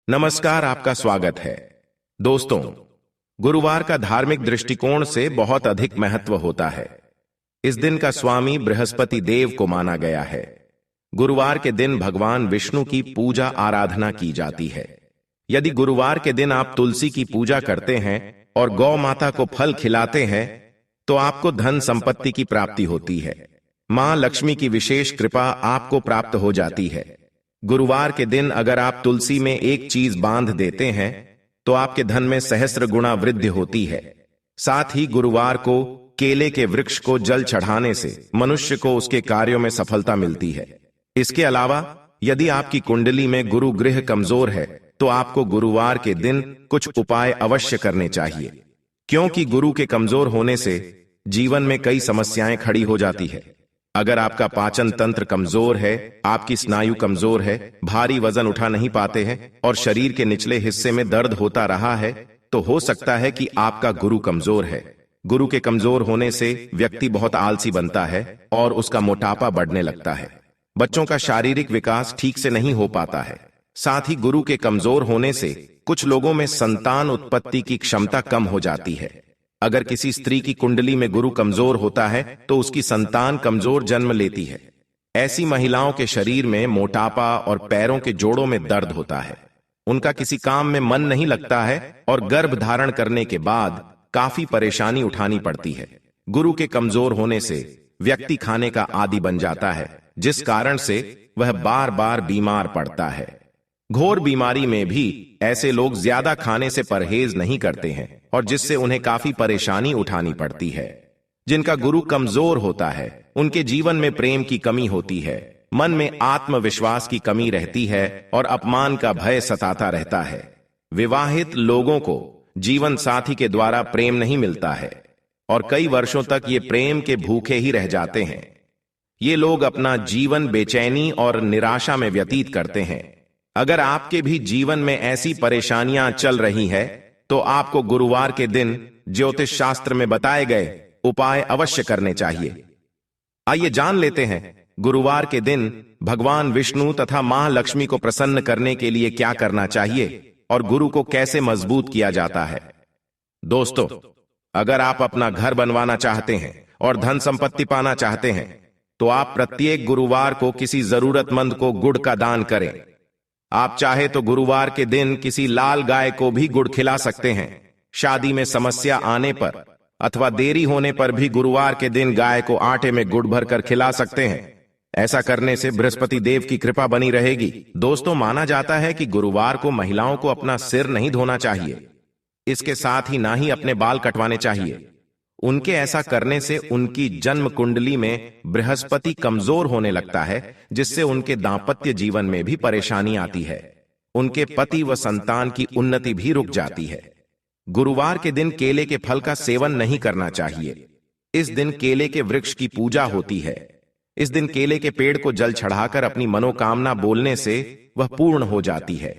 नमस्कार, आपका स्वागत है। दोस्तों, गुरुवार का धार्मिक दृष्टिकोण से बहुत अधिक महत्व होता है। इस दिन का स्वामी बृहस्पति देव को माना गया है। गुरुवार के दिन भगवान विष्णु की पूजा आराधना की जाती है। यदि गुरुवार के दिन आप तुलसी की पूजा करते हैं और गौ माता को फल खिलाते हैं तो आपको धन संपत्ति की प्राप्ति होती है। मां लक्ष्मी की विशेष कृपा आपको प्राप्त हो जाती है। गुरुवार के दिन अगर आप तुलसी में एक चीज बांध देते हैं तो आपके धन में सहस्र गुणा वृद्धि होती है। साथ ही गुरुवार को केले के वृक्ष को जल चढ़ाने से मनुष्य को उसके कार्यों में सफलता मिलती है। इसके अलावा यदि आपकी कुंडली में गुरु ग्रह कमजोर है तो आपको गुरुवार के दिन कुछ उपाय अवश्य करने चाहिए, क्योंकि गुरु के कमजोर होने से जीवन में कई समस्याएं खड़ी हो जाती है। अगर आपका पाचन तंत्र कमजोर है, आपकी स्नायु कमजोर है, भारी वजन उठा नहीं पाते हैं और शरीर के निचले हिस्से में दर्द होता रहा है तो हो सकता है कि आपका गुरु कमजोर है। गुरु के कमजोर होने से व्यक्ति बहुत आलसी बनता है और उसका मोटापा बढ़ने लगता है। बच्चों का शारीरिक विकास ठीक से नहीं हो पाता है। साथ ही गुरु के कमजोर होने से कुछ लोगों में संतान उत्पत्ति की क्षमता कम हो जाती है। अगर किसी स्त्री की कुंडली में गुरु कमजोर होता है तो उसकी संतान कमजोर जन्म लेती है। ऐसी महिलाओं के शरीर में मोटापा और पैरों के जोड़ों में दर्द होता है। उनका किसी काम में मन नहीं लगता है और गर्भ धारण करने के बाद काफी परेशानी उठानी पड़ती है। गुरु के कमजोर होने से व्यक्ति खाने का आदी बन जाता है, जिस कारण से वह बार बार बीमार पड़ता है। घोर बीमारी में भी ऐसे लोग ज्यादा खाने से परहेज नहीं करते हैं और जिससे उन्हें काफी परेशानी उठानी पड़ती है। जिनका गुरु कमजोर होता है उनके जीवन में प्रेम की कमी होती है, मन में आत्मविश्वास की कमी रहती है और अपमान का भय सताता रहता है। विवाहित लोगों को जीवन साथी के द्वारा प्रेम नहीं मिलता है और कई वर्षों तक ये प्रेम के भूखे ही रह जाते हैं। ये लोग अपना जीवन बेचैनी और निराशा में व्यतीत करते हैं। अगर आपके भी जीवन में ऐसी परेशानियां चल रही है तो आपको गुरुवार के दिन ज्योतिष शास्त्र में बताए गए उपाय अवश्य करने चाहिए। आइए जान लेते हैं गुरुवार के दिन भगवान विष्णु तथा मां लक्ष्मी को प्रसन्न करने के लिए क्या करना चाहिए और गुरु को कैसे मजबूत किया जाता है। दोस्तों, अगर आप अपना घर बनवाना चाहते हैं और धन संपत्ति पाना चाहते हैं तो आप प्रत्येक गुरुवार को किसी जरूरतमंद को गुड़ का दान करें। आप चाहे तो गुरुवार के दिन किसी लाल गाय को भी गुड़ खिला सकते हैं। शादी में समस्या आने पर अथवा देरी होने पर भी गुरुवार के दिन गाय को आटे में गुड़ भरकर खिला सकते हैं। ऐसा करने से बृहस्पति देव की कृपा बनी रहेगी। दोस्तों, माना जाता है कि गुरुवार को महिलाओं को अपना सिर नहीं धोना चाहिए। इसके साथ ही ना ही अपने बाल कटवाने चाहिए। उनके ऐसा करने से उनकी जन्म कुंडली में बृहस्पति कमजोर होने लगता है, जिससे उनके दांपत्य जीवन में भी परेशानी आती है। उनके पति व संतान की उन्नति भी रुक जाती है। गुरुवार के दिन केले के फल का सेवन नहीं करना चाहिए। इस दिन केले के वृक्ष की पूजा होती है। इस दिन केले के पेड़ को जल चढ़ाकर अपनी मनोकामना बोलने से वह पूर्ण हो जाती है।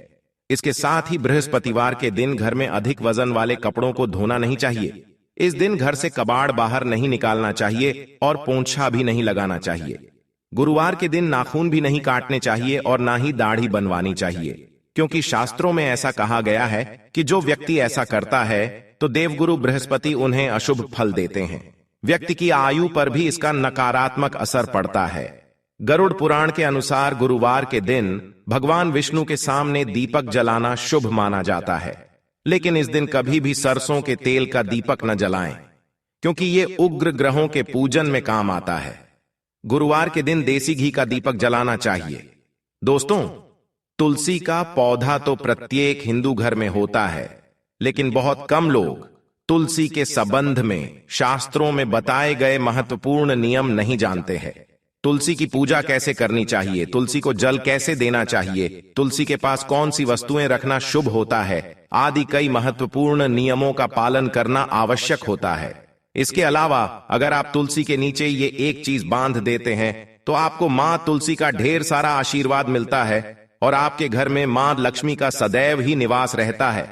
इसके साथ ही बृहस्पतिवार के दिन घर में अधिक वजन वाले कपड़ों को धोना नहीं चाहिए। इस दिन घर से कबाड़ बाहर नहीं निकालना चाहिए और पोंछा भी नहीं लगाना चाहिए। गुरुवार के दिन नाखून भी नहीं काटने चाहिए और ना ही दाढ़ी बनवानी चाहिए, क्योंकि शास्त्रों में ऐसा कहा गया है कि जो व्यक्ति ऐसा करता है तो देवगुरु बृहस्पति उन्हें अशुभ फल देते हैं। व्यक्ति की आयु पर भी इसका नकारात्मक असर पड़ता है। गरुड़ पुराण के अनुसार गुरुवार के दिन भगवान विष्णु के सामने दीपक जलाना शुभ माना जाता है, लेकिन इस दिन कभी भी सरसों के तेल का दीपक न जलाएं, क्योंकि ये उग्र ग्रहों के पूजन में काम आता है। गुरुवार के दिन देसी घी का दीपक जलाना चाहिए। दोस्तों, तुलसी का पौधा तो प्रत्येक हिंदू घर में होता है, लेकिन बहुत कम लोग तुलसी के संबंध में शास्त्रों में बताए गए महत्वपूर्ण नियम नहीं जानते हैं। तुलसी की पूजा कैसे करनी चाहिए, तुलसी को जल कैसे देना चाहिए, तुलसी के पास कौन सी वस्तुएं रखना शुभ होता है आदि कई महत्वपूर्ण नियमों का पालन करना आवश्यक होता है। इसके अलावा अगर आप तुलसी के नीचे ये एक चीज बांध देते हैं तो आपको मां तुलसी का ढेर सारा आशीर्वाद मिलता है और आपके घर में मां लक्ष्मी का सदैव ही निवास रहता है।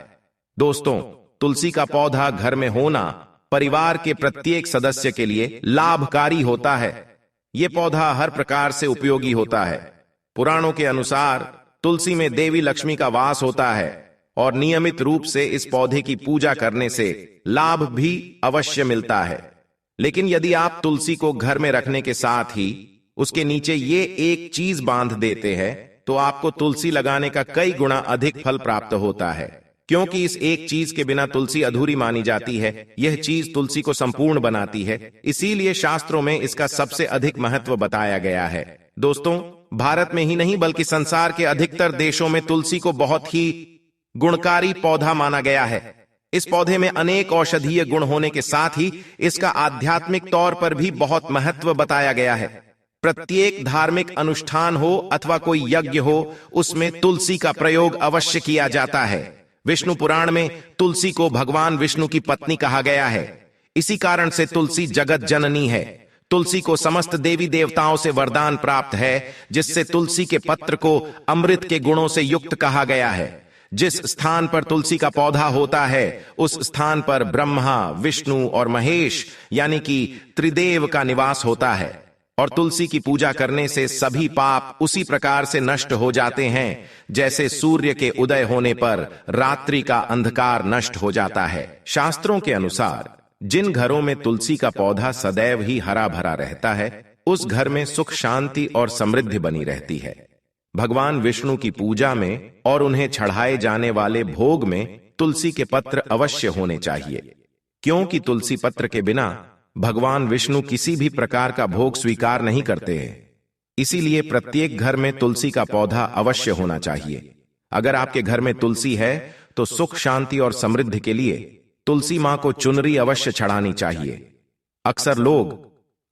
दोस्तों, तुलसी का पौधा घर में होना परिवार के प्रत्येक सदस्य के लिए लाभकारी होता है। यह पौधा हर प्रकार से उपयोगी होता है। पुराणों के अनुसार तुलसी में देवी लक्ष्मी का वास होता है और नियमित रूप से इस पौधे की पूजा करने से लाभ भी अवश्य मिलता है। लेकिन यदि आप तुलसी को घर में रखने के साथ ही उसके नीचे ये एक चीज बांध देते हैं तो आपको तुलसी लगाने का कई गुना अधिक फल प्राप्त होता है, क्योंकि इस एक चीज के बिना तुलसी अधूरी मानी जाती है। यह चीज तुलसी को संपूर्ण बनाती है, इसीलिए शास्त्रों में इसका सबसे अधिक महत्व बताया गया है। दोस्तों, भारत में ही नहीं बल्कि संसार के अधिकतर देशों में तुलसी को बहुत ही गुणकारी पौधा माना गया है। इस पौधे में अनेक औषधीय गुण होने के साथ ही इसका आध्यात्मिक तौर पर भी बहुत महत्व बताया गया है। प्रत्येक धार्मिक अनुष्ठान हो अथवा कोई यज्ञ हो, उसमें तुलसी का प्रयोग अवश्य किया जाता है। विष्णु पुराण में तुलसी को भगवान विष्णु की पत्नी कहा गया है। इसी कारण से तुलसी जगत जननी है। तुलसी को समस्त देवी देवताओं से वरदान प्राप्त है, जिससे तुलसी के पत्र को अमृत के गुणों से युक्त कहा गया है। जिस स्थान पर तुलसी का पौधा होता है उस स्थान पर ब्रह्मा, विष्णु और महेश यानी कि त्रिदेव का निवास होता है। और तुलसी की पूजा करने से सभी पाप उसी प्रकार से नष्ट हो जाते हैं जैसे सूर्य के उदय होने पर रात्रि का अंधकार नष्ट हो जाता है। शास्त्रों के अनुसार जिन घरों में तुलसी का पौधा सदैव ही हरा भरा रहता है, उस घर में सुख, शांति और समृद्धि बनी रहती है। भगवान विष्णु की पूजा में और उन्हें चढ़ाए जाने वाले भोग में तुलसी के पत्र अवश्य होने चाहिए, क्योंकि तुलसी पत्र के बिना भगवान विष्णु किसी भी प्रकार का भोग स्वीकार नहीं करते हैं। इसीलिए प्रत्येक घर में तुलसी का पौधा अवश्य होना चाहिए। अगर आपके घर में तुलसी है तो सुख, शांति और समृद्धि के लिए तुलसी मां को चुनरी अवश्य चढ़ानी चाहिए। अक्सर लोग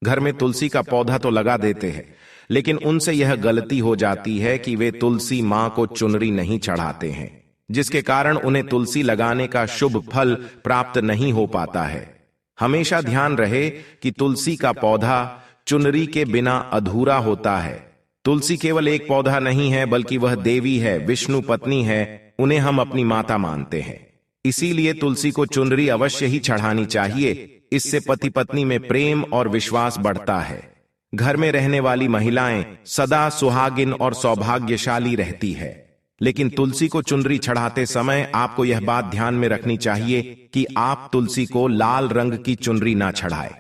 घर में तुलसी का पौधा तो लगा देते हैं, लेकिन उनसे यह गलती हो जाती है कि वे तुलसी मां को चुनरी नहीं चढ़ाते हैं, जिसके कारण उन्हें तुलसी लगाने का शुभ फल प्राप्त नहीं हो पाता है। हमेशा ध्यान रहे कि तुलसी का पौधा चुनरी के बिना अधूरा होता है। तुलसी केवल एक पौधा नहीं है, बल्कि वह देवी है, विष्णु पत्नी है, उन्हें हम अपनी माता मानते हैं। इसीलिए तुलसी को चुनरी अवश्य ही चढ़ानी चाहिए। इससे पति पत्नी में प्रेम और विश्वास बढ़ता है। घर में रहने वाली महिलाएं सदा सुहागिन और सौभाग्यशाली रहती है। लेकिन तुलसी को चुनरी चढ़ाते समय आपको यह बात ध्यान में रखनी चाहिए कि आप तुलसी को लाल रंग की चुनरी ना चढ़ाए।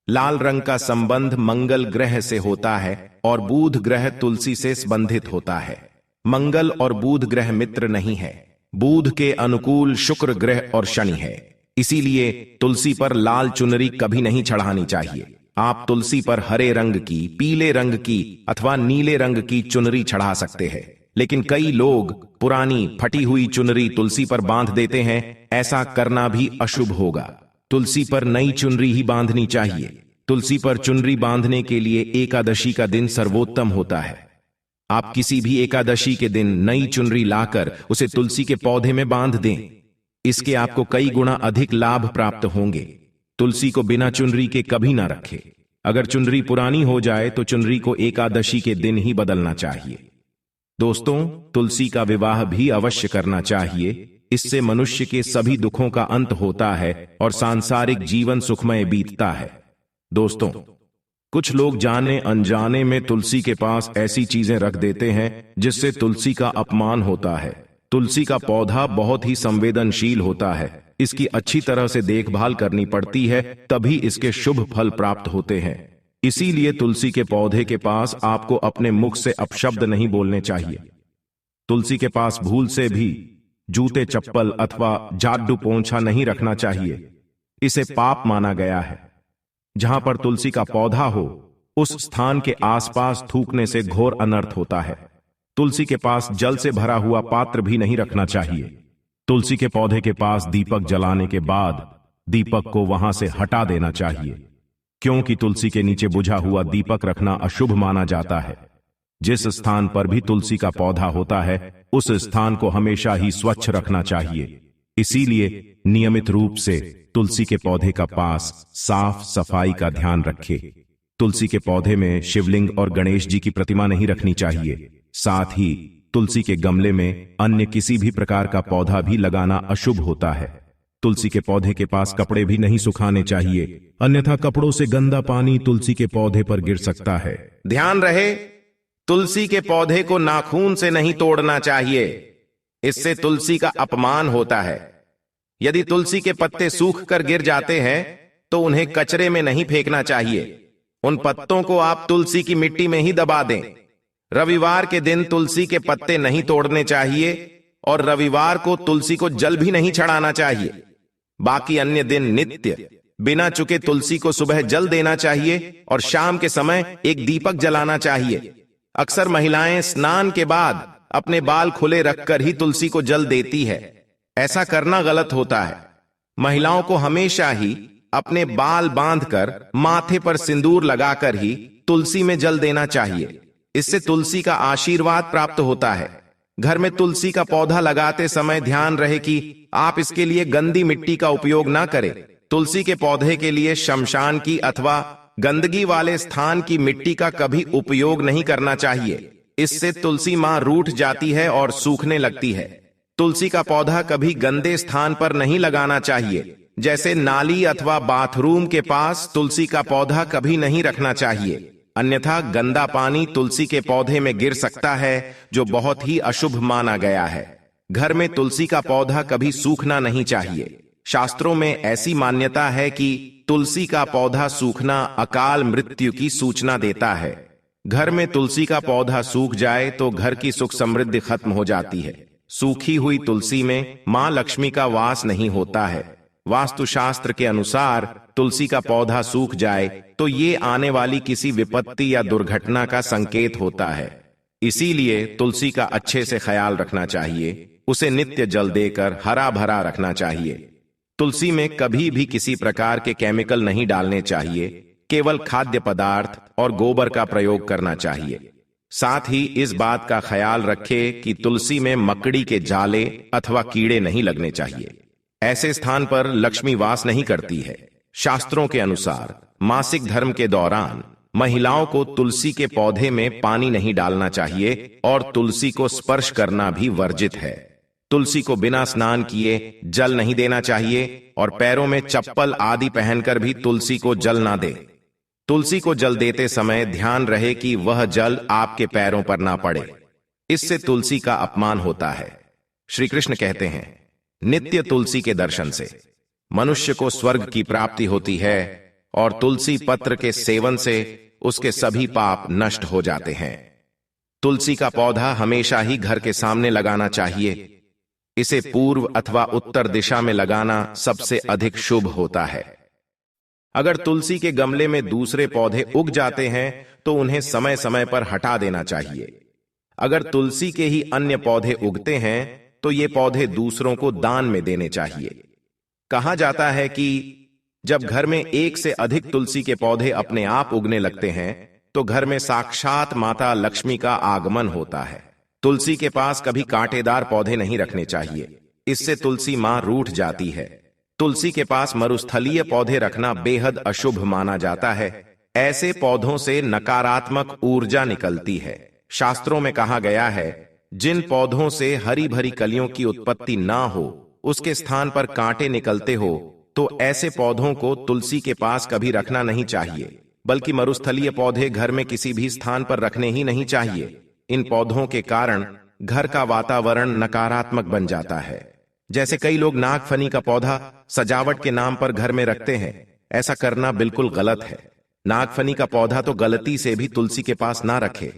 लाल रंग का संबंध मंगल ग्रह से होता है और बुध ग्रह तुलसी से संबंधित होता है। मंगल और बुध ग्रह मित्र नहीं है। बुध के अनुकूल शुक्र ग्रह और शनि है। इसीलिए तुलसी पर लाल चुनरी कभी नहीं चढ़ानी चाहिए। आप तुलसी पर हरे रंग की, पीले रंग की अथवा नीले रंग की चुनरी चढ़ा सकते हैं। लेकिन कई लोग पुरानी फटी हुई चुनरी तुलसी पर बांध देते हैं। ऐसा करना भी अशुभ होगा। तुलसी पर नई चुनरी ही बांधनी चाहिए। तुलसी पर चुनरी बांधने के लिए एकादशी का दिन सर्वोत्तम होता है। आप किसी भी एकादशी के दिन नई चुनरी लाकर उसे तुलसी के पौधे में बांध दें। इसके आपको कई गुना अधिक लाभ प्राप्त होंगे। तुलसी को बिना चुनरी के कभी ना रखें। अगर चुनरी पुरानी हो जाए तो चुनरी को एकादशी के दिन ही बदलना चाहिए। दोस्तों, तुलसी का विवाह भी अवश्य करना चाहिए। इससे मनुष्य के सभी दुखों का अंत होता है और सांसारिक जीवन सुखमय बीतता है। दोस्तों, कुछ लोग जाने अनजाने में तुलसी के पास ऐसी चीजें रख देते हैं जिससे तुलसी का अपमान होता है। तुलसी का पौधा बहुत ही संवेदनशील होता है। इसकी अच्छी तरह से देखभाल करनी पड़ती है, तभी इसके शुभ फल प्राप्त होते हैं। इसीलिए तुलसी के पौधे के पास आपको अपने मुख से अपशब्द नहीं बोलने चाहिए। तुलसी के पास भूल से भी जूते, चप्पल अथवा जाडू पोंछा नहीं रखना चाहिए। इसे पाप माना गया है। जहां पर तुलसी का पौधा हो उस स्थान के आसपास थूकने से घोर अनर्थ होता है। तुलसी के पास जल से भरा हुआ पात्र भी नहीं रखना चाहिए। तुलसी के पौधे के पास दीपक जलाने के बाद दीपक को वहां से हटा देना चाहिए, क्योंकि तुलसी के नीचे बुझा हुआ दीपक रखना अशुभ माना जाता है। जिस स्थान पर भी तुलसी का पौधा होता है उस स्थान को हमेशा ही स्वच्छ रखना चाहिए। इसीलिए नियमित रूप से तुलसी के पौधे का पास साफ सफाई का ध्यान रखें। तुलसी के पौधे में शिवलिंग और गणेश जी की प्रतिमा नहीं रखनी चाहिए। साथ ही तुलसी के गमले में अन्य किसी भी प्रकार का पौधा भी लगाना अशुभ होता है। तुलसी के पौधे के पास कपड़े भी नहीं सुखाने चाहिए, अन्यथा कपड़ों से गंदा पानी तुलसी के पौधे पर गिर सकता है। ध्यान रहे, तुलसी के पौधे को नाखून से नहीं तोड़ना चाहिए, इससे तुलसी का अपमान होता है। यदि तुलसी के पत्ते सूख कर गिर जाते हैं तो उन्हें कचरे में नहीं फेंकना चाहिए, उन पत्तों को आप तुलसी की मिट्टी में ही दबा दें। रविवार के दिन तुलसी के पत्ते नहीं तोड़ने चाहिए और रविवार को तुलसी को जल भी नहीं चढ़ाना चाहिए। बाकी अन्य दिन नित्य बिना चुके तुलसी को सुबह जल देना चाहिए और शाम के समय एक दीपक जलाना चाहिए। अक्सर महिलाएं स्नान के बाद अपने बाल खुले रखकर ही तुलसी को जल देती है। ऐसा करना गलत होता है। महिलाओं को हमेशा ही अपने बाल बांधकर माथे पर सिंदूर लगाकर ही तुलसी में जल देना चाहिए, इससे तुलसी का आशीर्वाद प्राप्त होता है। घर में तुलसी का पौधा लगाते समय ध्यान रहे कि आप इसके लिए गंदी मिट्टी का उपयोग ना करें। तुलसी के पौधे के लिए शमशान की अथवा गंदगी वाले स्थान की मिट्टी का कभी उपयोग नहीं करना चाहिए, इससे तुलसी मां रूठ जाती है और सूखने लगती है। तुलसी का पौधा कभी गंदे स्थान पर नहीं लगाना चाहिए, जैसे नाली अथवा बाथरूम के पास तुलसी का पौधा कभी नहीं रखना चाहिए, अन्यथा गंदा पानी तुलसी के पौधे में गिर सकता है, जो बहुत ही अशुभ माना गया है। घर में तुलसी का पौधा कभी सूखना नहीं चाहिए। शास्त्रों में ऐसी मान्यता है कि तुलसी का पौधा सूखना अकाल मृत्यु की सूचना देता है। घर में तुलसी का पौधा सूख जाए तो घर की सुख समृद्धि खत्म हो जाती है। सूखी हुई तुलसी में मां लक्ष्मी का वास नहीं होता है। वास्तुशास्त्र के अनुसार तुलसी का पौधा सूख जाए तो ये आने वाली किसी विपत्ति या दुर्घटना का संकेत होता है। इसीलिए तुलसी का अच्छे से ख्याल रखना चाहिए, उसे नित्य जल देकर हरा भरा रखना चाहिए। तुलसी में कभी भी किसी प्रकार के केमिकल नहीं डालने चाहिए, केवल खाद्य पदार्थ और गोबर का प्रयोग करना चाहिए। साथ ही इस बात का ख्याल रखें कि तुलसी में मकड़ी के जाले अथवा कीड़े नहीं लगने चाहिए। ऐसे स्थान पर लक्ष्मी वास नहीं करती है। शास्त्रों के अनुसार मासिक धर्म के दौरान महिलाओं को तुलसी के पौधे में पानी नहीं डालना चाहिए और तुलसी को स्पर्श करना भी वर्जित है। तुलसी को बिना स्नान किए जल नहीं देना चाहिए और पैरों में चप्पल आदि पहनकर भी तुलसी को जल ना दे। तुलसी को जल देते समय ध्यान रहे कि वह जल आपके पैरों पर ना पड़े, इससे तुलसी का अपमान होता है। श्री कृष्ण कहते हैं, नित्य तुलसी के दर्शन से मनुष्य को स्वर्ग की प्राप्ति होती है और तुलसी पत्र के सेवन से उसके सभी पाप नष्ट हो जाते हैं। तुलसी का पौधा हमेशा ही घर के सामने लगाना चाहिए। इसे पूर्व अथवा उत्तर दिशा में लगाना सबसे अधिक शुभ होता है। अगर तुलसी के गमले में दूसरे पौधे उग जाते हैं तो उन्हें समय समय पर हटा देना चाहिए। अगर तुलसी के ही अन्य पौधे उगते हैं तो ये पौधे दूसरों को दान में देने चाहिए। कहा जाता है कि जब घर में एक से अधिक तुलसी के पौधे अपने आप उगने लगते हैं तो घर में साक्षात माता लक्ष्मी का आगमन होता है। तुलसी के पास कभी कांटेदार पौधे नहीं रखने चाहिए, इससे तुलसी मां रूठ जाती है। तुलसी के पास मरुस्थलीय पौधे रखना बेहद अशुभ माना जाता है। ऐसे पौधों से नकारात्मक ऊर्जा निकलती है। शास्त्रों में कहा गया है, जिन पौधों से हरी भरी कलियों की उत्पत्ति ना हो, उसके स्थान पर कांटे निकलते हो, तो ऐसे पौधों को तुलसी के पास कभी रखना नहीं चाहिए, बल्कि मरुस्थलीय पौधे घर में किसी भी स्थान पर रखने ही नहीं चाहिए। इन पौधों के कारण घर का वातावरण नकारात्मक बन जाता है। जैसे कई लोग नागफनी का पौधा सजावट के नाम पर घर में रखते हैं, ऐसा करना बिल्कुल गलत है। नागफनी का पौधा तो गलती से भी तुलसी के पास ना रखे।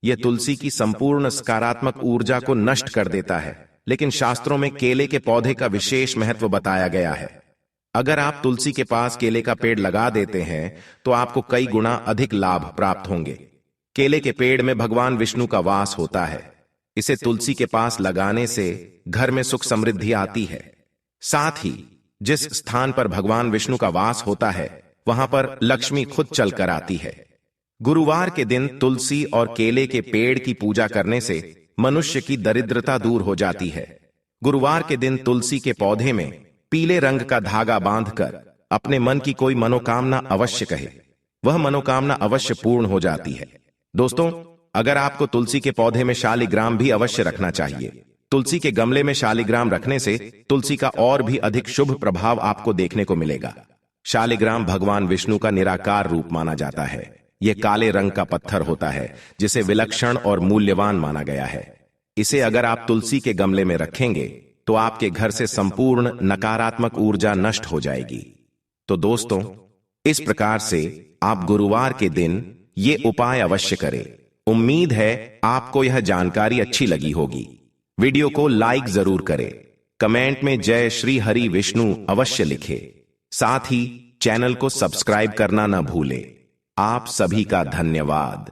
यह तुलसी की संपूर्ण सकारात्मक ऊर्जा को नष्ट कर देता है। लेकिन शास्त्रों में केले के पौधे का विशेष महत्व बताया गया है। अगर आप तुलसी के पास केले का पेड़ लगा देते हैं तो आपको कई गुना अधिक लाभ प्राप्त होंगे। केले के पेड़ में भगवान विष्णु का वास होता है। इसे तुलसी के पास लगाने से घर में सुख समृद्धि आती है। साथ ही जिस स्थान पर भगवान विष्णु का वास होता है वहां पर लक्ष्मी खुद चलकर आती है। गुरुवार के दिन तुलसी और केले के पेड़ की पूजा करने से मनुष्य की दरिद्रता दूर हो जाती है। गुरुवार के दिन तुलसी के पौधे में पीले रंग का धागा बांधकर अपने मन की कोई मनोकामना अवश्य कहे, वह मनोकामना अवश्य पूर्ण हो जाती है। दोस्तों, अगर आपको तुलसी के पौधे में शालिग्राम भी अवश्य रखना चाहिए। तुलसी के गमले में शालिग्राम रखने से तुलसी का और भी अधिक शुभ प्रभाव आपको देखने को मिलेगा। शालिग्राम भगवान विष्णु का निराकार रूप माना जाता है। यह काले रंग का पत्थर होता है जिसे विलक्षण और मूल्यवान माना गया है। इसे अगर आप तुलसी के गमले में रखेंगे तो आपके घर से संपूर्ण नकारात्मक ऊर्जा नष्ट हो जाएगी। तो दोस्तों, इस प्रकार से आप गुरुवार के दिन ये उपाय अवश्य करें। उम्मीद है आपको यह जानकारी अच्छी लगी होगी। वीडियो को लाइक जरूर करें, कमेंट में जय श्री हरि विष्णु अवश्य लिखें। साथ ही चैनल को सब्सक्राइब करना न भूलें। आप सभी का धन्यवाद।